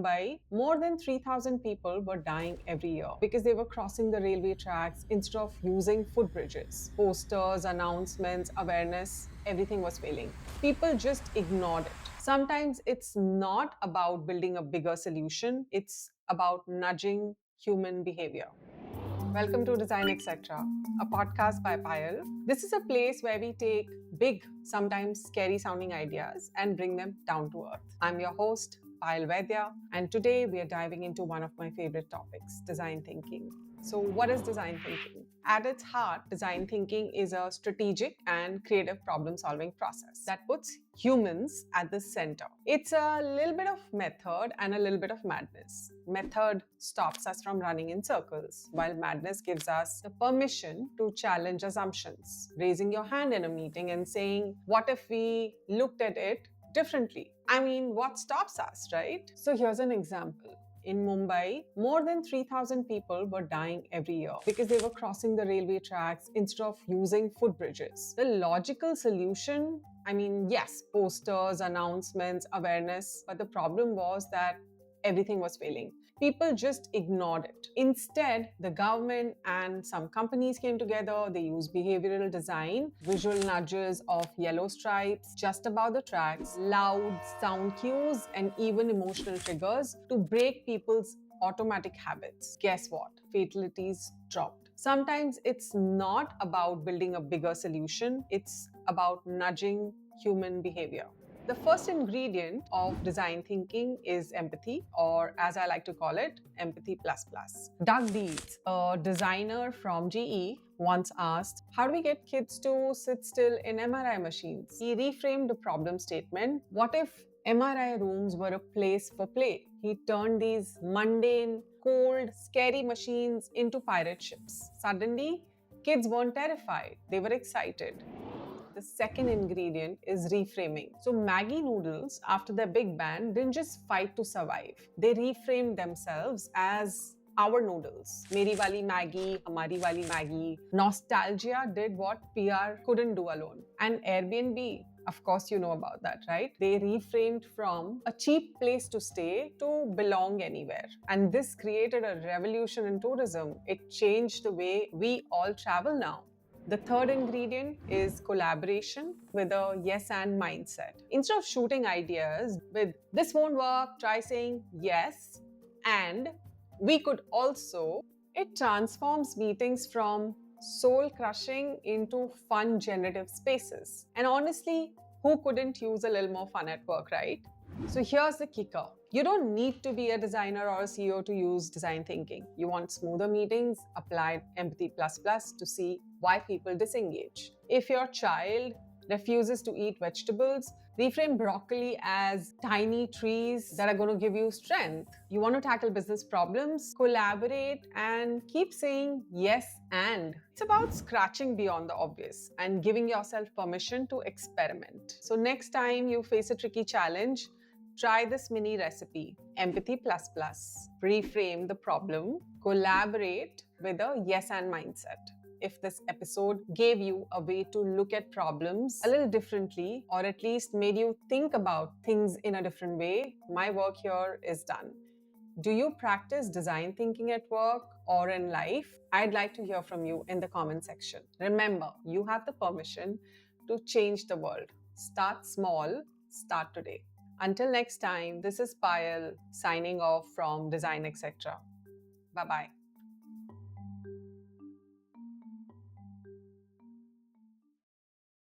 Mumbai, more than 3,000 people were dying every year because they were crossing the railway tracks instead of using footbridges. Posters, announcements, awareness, everything was failing. People just ignored it. Sometimes it's not about building a bigger solution, it's about nudging human behavior. Welcome to Design Etc., a podcast by Payal. This is a place where we take big, sometimes scary sounding ideas and bring them down to earth. I'm your host, Payal Vaidya, and today we are diving into one of my favorite topics, design thinking. So, what is design thinking? At its heart, design thinking is a strategic and creative problem solving process that puts humans at the center. It's a little bit of method and a little bit of madness. Method stops us from running in circles, while madness gives us the permission to challenge assumptions. Raising your hand in a meeting and saying, what if we looked at it differently? I mean, what stops us, right? So here's an example. In Mumbai, more than 3,000 people were dying every year because they were crossing the railway tracks instead of using footbridges. The logical solution, yes, posters, announcements, awareness, but the problem was that everything was failing. People just ignored it. Instead, the government and some companies came together. They used behavioral design, visual nudges of yellow stripes just above the tracks, loud sound cues, and even emotional triggers to break people's automatic habits. Guess what? Fatalities dropped. Sometimes it's not about building a bigger solution, it's about nudging human behavior. The first ingredient of design thinking is empathy, or as I like to call it, empathy plus plus. Doug Deeds, a designer from GE, once asked, how do we get kids to sit still in MRI machines? He reframed the problem statement. What if MRI rooms were a place for play? He turned these mundane, cold, scary machines into pirate ships. Suddenly, kids weren't terrified, they were excited. The second ingredient is reframing. So Maggie noodles, after their big ban, didn't just fight to survive. They reframed themselves as our noodles. Meri wali Maggie, hamari wali Maggie. Nostalgia did what PR couldn't do alone. And Airbnb, of course, you know about that, right? They reframed from a cheap place to stay to belong anywhere. And this created a revolution in tourism. It changed the way we all travel now. The third ingredient is collaboration with a yes and mindset. Instead of shooting ideas with this won't work, try saying yes and we could also, it transforms meetings from soul crushing into fun generative spaces. And honestly, who couldn't use a little more fun at work, right? So here's the kicker. You don't need to be a designer or a CEO to use design thinking. You want smoother meetings? Apply empathy plus plus to see why people disengage. If your child refuses to eat vegetables, reframe broccoli as tiny trees that are going to give you strength. You want to tackle business problems? Collaborate and keep saying yes and. It's about scratching beyond the obvious and giving yourself permission to experiment. So next time you face a tricky challenge, try this mini recipe, empathy plus plus. Reframe the problem, collaborate with a yes and mindset. If this episode gave you a way to look at problems a little differently, or at least made you think about things in a different way, my work here is done. Do you practice design thinking at work or in life? I'd like to hear from you in the comment section. Remember, you have the permission to change the world. Start small, start today. Until next time, this is Payal signing off from Design Etc. Bye-bye.